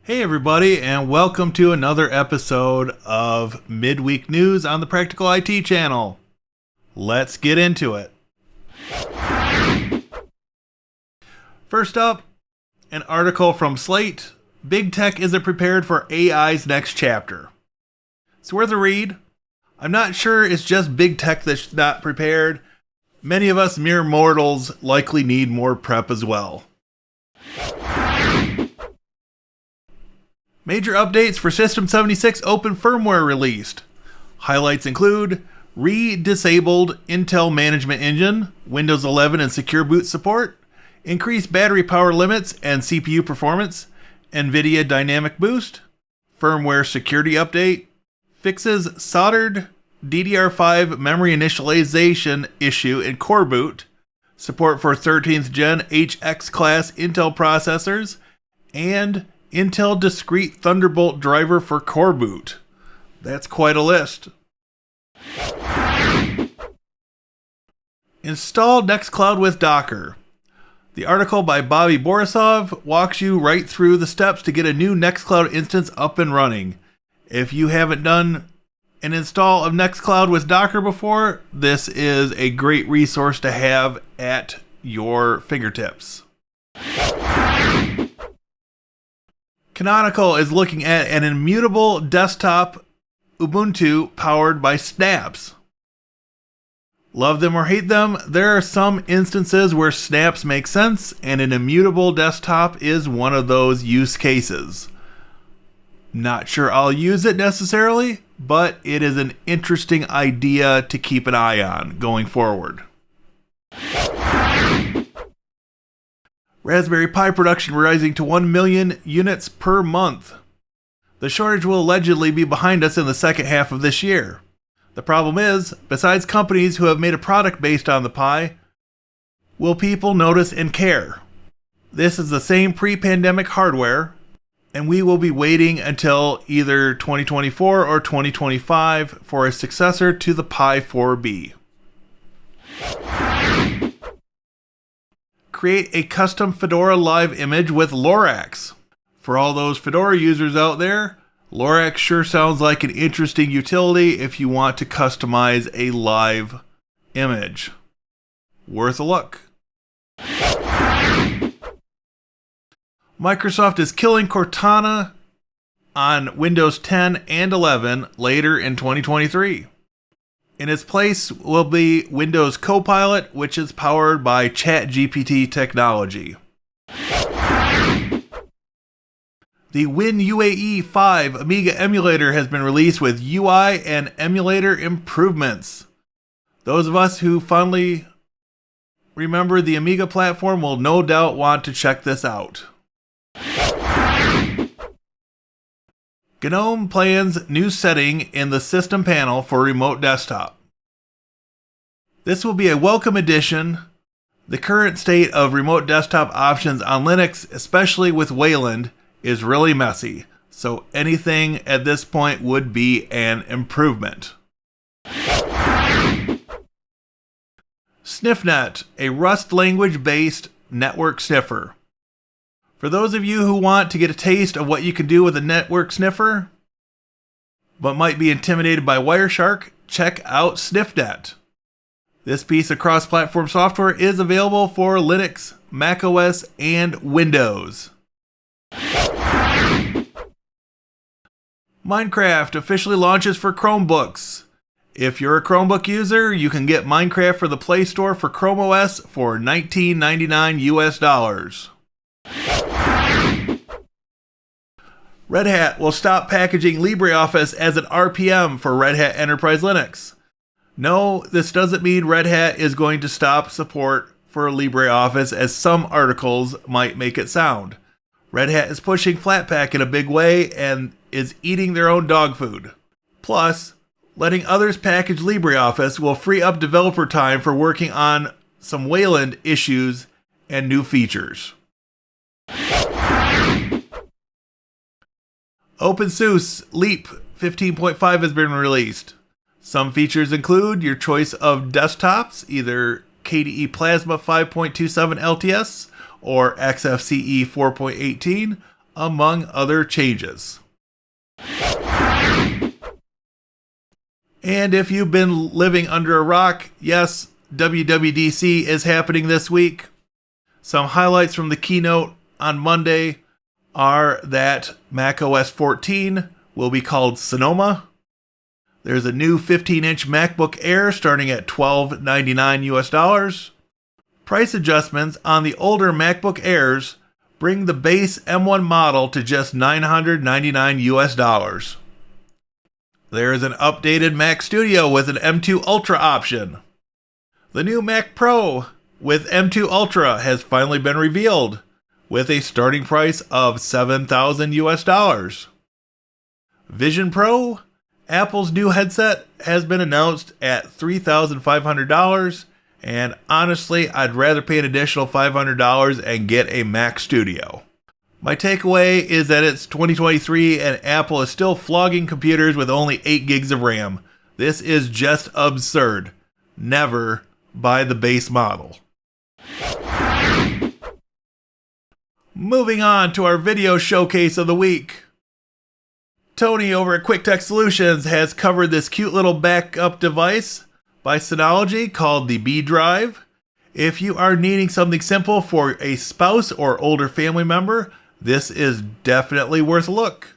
Hey everybody, and welcome to another episode of Midweek News on the Practical IT channel. Let's get into it. First up, an article from Slate. Big Tech isn't prepared for AI's next chapter. It's worth a read. I'm not sure it's just Big Tech that's not prepared. Many of us mere mortals likely need more prep as well. Major updates for System76 open firmware released. Highlights include re-disabled Intel Management Engine, Windows 11 and Secure Boot support, increased battery power limits and CPU performance, NVIDIA Dynamic Boost, firmware security update, fixes soldered DDR5 memory initialization issue in Core Boot, support for 13th Gen HX class Intel processors, and Intel Discrete Thunderbolt driver for Core Boot. That's quite a list. Install NexCloud with Docker. The article by Bobby Borisov walks you right through the steps to get a new NexCloud instance up and running. If you haven't done an install of NexCloud with Docker before, this is a great resource to have at your fingertips. Canonical is looking at an immutable desktop Ubuntu powered by snaps. Love them or hate them, there are some instances where snaps make sense, and an immutable desktop is one of those use cases. Not sure I'll use it necessarily, but it is an interesting idea to keep an eye on going forward. Raspberry Pi production rising to 1 million units per month. The shortage will allegedly be behind us in the second half of this year. The problem is, besides companies who have made a product based on the Pi, will people notice and care? This is the same pre-pandemic hardware, and we will be waiting until either 2024 or 2025 for a successor to the Pi 4B. Create a custom Fedora live image with Lorax. For all those Fedora users out there, Lorax sure sounds like an interesting utility if you want to customize a live image. Worth a look. Microsoft is killing Cortana on Windows 10 and 11 later in 2023. In its place will be Windows CoPilot, which is powered by ChatGPT technology. The WinUAE 5 Amiga Emulator has been released with UI and emulator improvements. Those of us who fondly remember the Amiga platform will no doubt want to check this out. Gnome plans new setting in the system panel for remote desktop. This will be a welcome addition. The current state of remote desktop options on Linux, especially with Wayland, is really messy, so anything at this point would be an improvement. Sniffnet, a Rust language-based network sniffer. For those of you who want to get a taste of what you can do with a network sniffer, but might be intimidated by Wireshark, check out Sniffnet. This piece of cross-platform software is available for Linux, macOS, and Windows. Minecraft officially launches for Chromebooks. If you're a Chromebook user, you can get Minecraft for the Play Store for Chrome OS for $19.99 US. Red Hat will stop packaging LibreOffice as an RPM for Red Hat Enterprise Linux. No, this doesn't mean Red Hat is going to stop support for LibreOffice as some articles might make it sound. Red Hat is pushing Flatpak in a big way and is eating their own dog food. Plus, letting others package LibreOffice will free up developer time for working on some Wayland issues and new features. openSUSE Leap 15.5 has been released. Some features include your choice of desktops, either KDE Plasma 5.27 LTS or XFCE 4.18, among other changes. And if you've been living under a rock, yes, WWDC is happening this week. Some highlights from the keynote on Monday are that macOS 14 will be called Sonoma. There's a new 15-inch MacBook Air starting at $1,299 US. Price adjustments on the older MacBook Airs bring the base M1 model to just $999 US. There is an updated Mac Studio with an M2 Ultra option. The new Mac Pro with M2 Ultra has finally been revealed, with a starting price of $7,000 US. Vision Pro, Apple's new headset, has been announced at $3,500, and honestly, I'd rather pay an additional $500 and get a Mac Studio. My takeaway is that it's 2023 and Apple is still flogging computers with only 8 gigs of RAM. This is just absurd. Never buy the base model. Moving on to our video showcase of the week. Tony over at Quik Tech Solutions has covered this cute little backup device by Synology called the BeeDrive. If you are needing something simple for a spouse or older family member, this is definitely worth a look.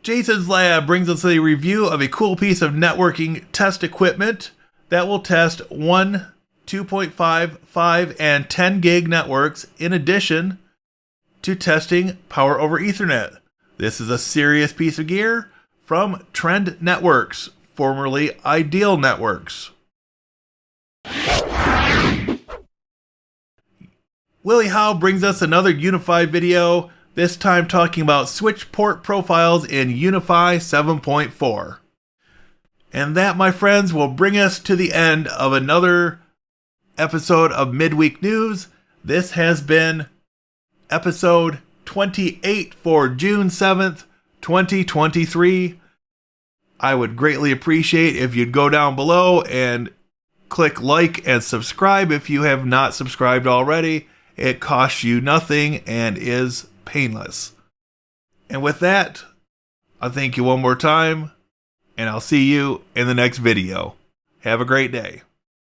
Jason's Lab brings us a review of a cool piece of networking test equipment that will test 1, 2.5, 5, and 10 gig networks in addition to testing power over Ethernet. This is a serious piece of gear from Trend Networks, formerly Ideal Networks. Willie Howe brings us another UniFi video, this time talking about switch port profiles in UniFi 7.4. And that, my friends, will bring us to the end of another episode of Midweek News. This has been episode 28 for June 7th, 2023. I would greatly appreciate if you'd go down below and click like and subscribe if you have not subscribed already. It costs you nothing and is painless. And with that, I thank you one more time, and I'll see you in the next video. Have a great day.